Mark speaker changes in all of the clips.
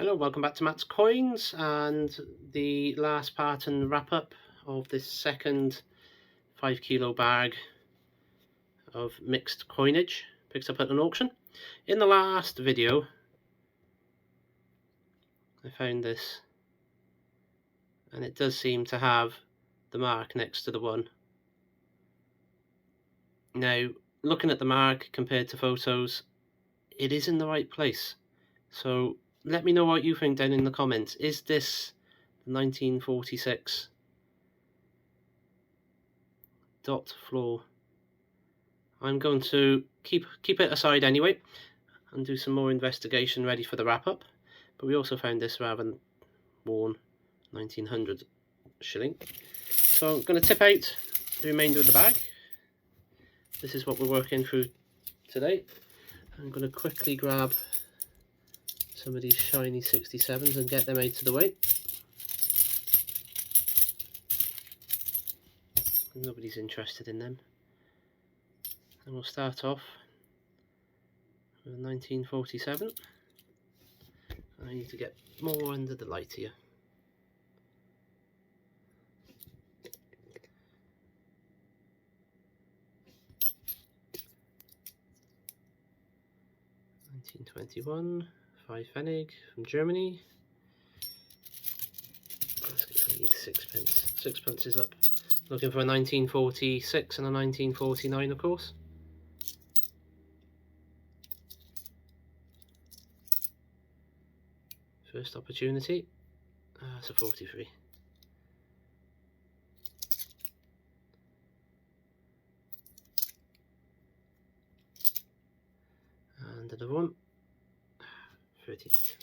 Speaker 1: Hello, welcome back to Matt's Coins and the last part and wrap up of this second 5 kilo bag of mixed coinage picked up at an auction. In the last video I found this, and it does seem to have the mark next to the one. Now, looking at the mark compared to photos, it is in the right place. So let me know what you think down in the comments. Is this the 1946 dot floor? I'm going to keep it aside anyway and do some more investigation ready for the wrap-up. But we also found this rather worn 1900 shilling. So I'm going to tip out the remainder of the bag. This is what we're working through today. I'm going to quickly grab some of these shiny 67s and get them out of the way. Nobody's interested in them. And we'll start off with 1947. I need to get more under the light here. $1921, 5 Pfennig from Germany. Let's get some of these sixpence. Sixpence is up. Looking for a 1946 and a 1949, of course. First opportunity. It's a 43. And another one. 38.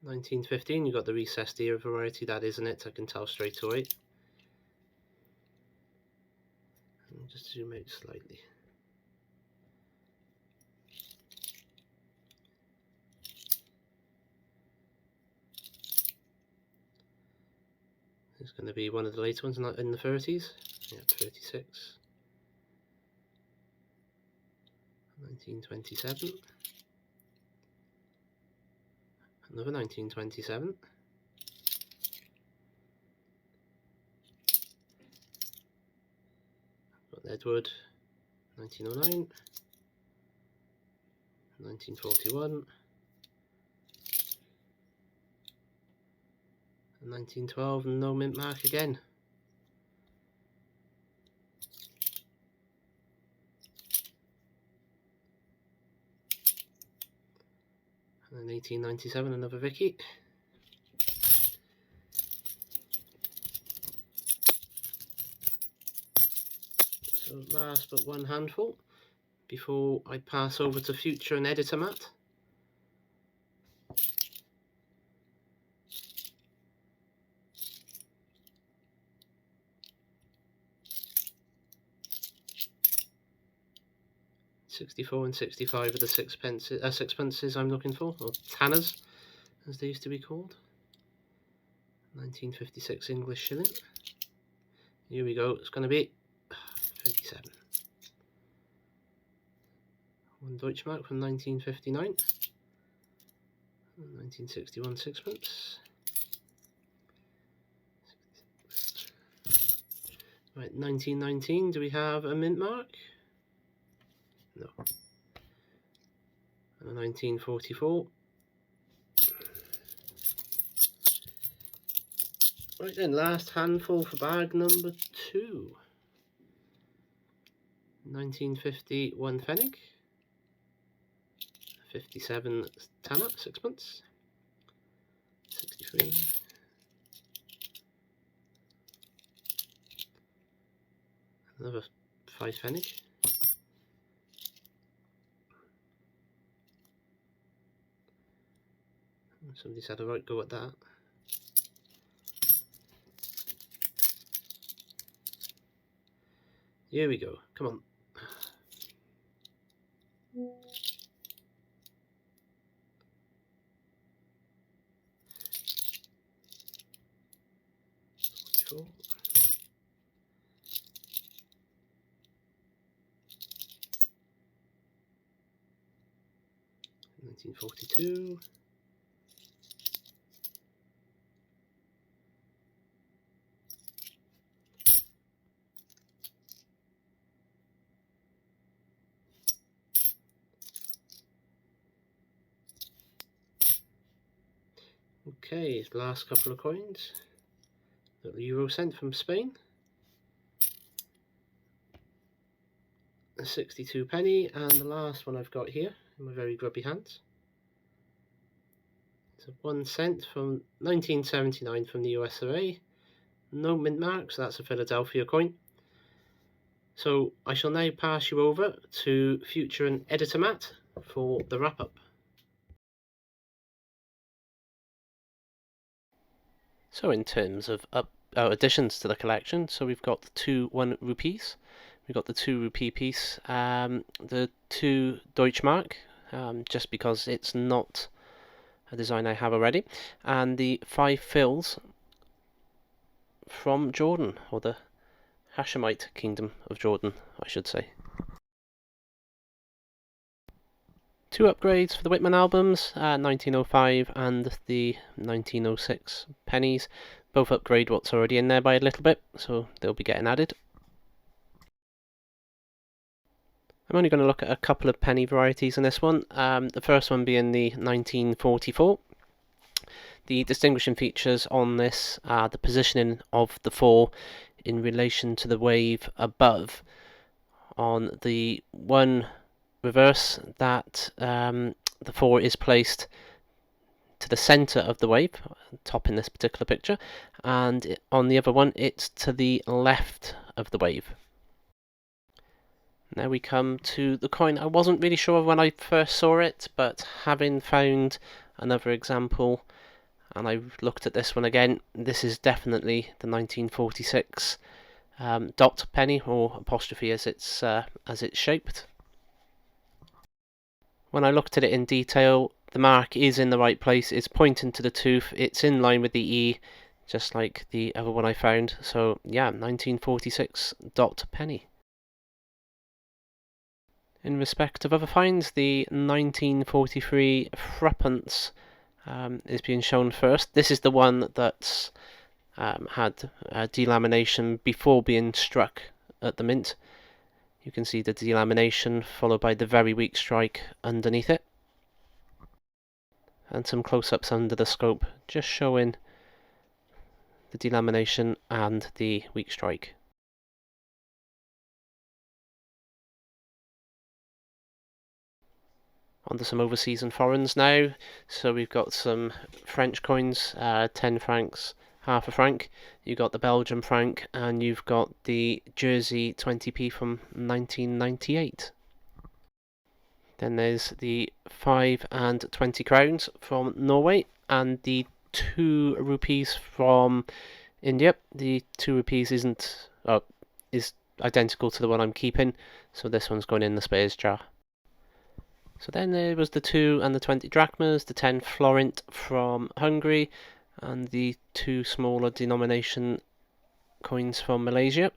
Speaker 1: $1915, you got the recessed ear variety, that isn't it? I can tell straight away. And just zoom out slightly. It's going to be one of the later ones, not in the 30s. Yeah, 36. 1927. Another 1927. Got Edward, 1909. 1941. And 1912, and no mint mark again. And then 1897, another Vicky. So last but one handful before I pass over to Future and Editor Matt. $64 and $65 are the sixpences I'm looking for, or tanners as they used to be called. 1956 English shilling. Here we go, it's going to be 37. One Deutschmark from 1959. 1961 sixpence. Right, 1919, do we have a mint mark? No. And a 1944. Right then, last handful for bag number 2. 1951 Pfennig. 57 Tanner, sixpence. 63. Another 5 Pfennig. Somebody's had a right go at that. Here we go, come on. 1942. Okay, last couple of coins. Little euro cent from Spain. A 62 penny, and the last one I've got here in my very grubby hands. It's a 1 cent from 1979 from the US of A. No mint mark, so that's a Philadelphia coin. So I shall now pass you over to Future and Editor Matt for the wrap up. So in terms of additions to the collection, so we've got the 2 1 rupees, we've got the 2 rupee piece, the 2 Deutschmark, just because it's not a design I have already, and the 5 fills from Jordan, or the Hashemite Kingdom of Jordan, I should say. 2 upgrades for the Whitman albums, 1905 and the 1906 Pennies. Both upgrade what's already in there by a little bit, so they'll be getting added. I'm only going to look at a couple of penny varieties in this one. The first one being the 1944. The distinguishing features on this are the positioning of the 4 in relation to the wave above. On the one reverse, that the 4 is placed to the centre of the wave, top in this particular picture, and on the other one it's to the left of the wave. Now we come to the coin. I wasn't really sure when I first saw it, but having found another example and I looked at this one again, this is definitely the 1946 dot penny, or apostrophe as it's shaped. When I looked at it in detail, the mark is in the right place, it's pointing to the tooth, it's in line with the E, just like the other one I found. So yeah, 1946 dot penny. In respect of other finds, the 1943 threepence is being shown first. This is the one that's had delamination before being struck at the mint. You can see the delamination followed by the very weak strike underneath it. And some close-ups under the scope just showing the delamination and the weak strike. On to some overseas and foreigns now. So we've got some French coins, 10 francs, half a franc. You've got the Belgian franc, and you've got the Jersey 20p from 1998. Then there's the 5 and 20 crowns from Norway, and the 2 rupees from India. The 2 rupees is identical to the one I'm keeping, so this one's going in the spares jar. So then there was the 2 and the 20 drachmas, the 10 florint from Hungary, and the 2 smaller denomination coins from Malaysia.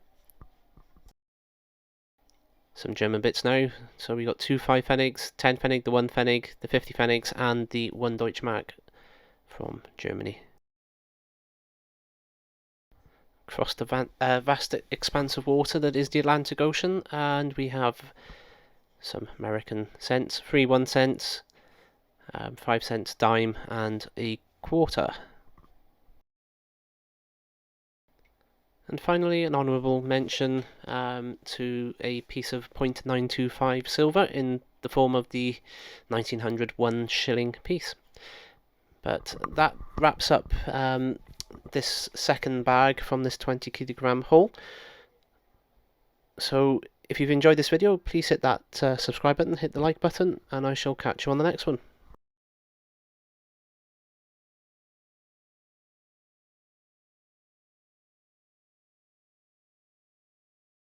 Speaker 1: Some German bits now. So we got 2 5 Pfennigs, 10 Pfennig, the 1 Pfennig, the 50 Pfennigs, and the 1 Deutschmark from Germany. Across the vast expanse of water that is the Atlantic Ocean, and we have some American cents, 3 1 cents, 5 cents dime, and a quarter. And finally, an honourable mention to a piece of 0.925 silver in the form of the 1900 1 shilling piece. But that wraps up this second bag from this 20 kilogram haul. So if you've enjoyed this video, please hit that subscribe button, hit the like button, and I shall catch you on the next one.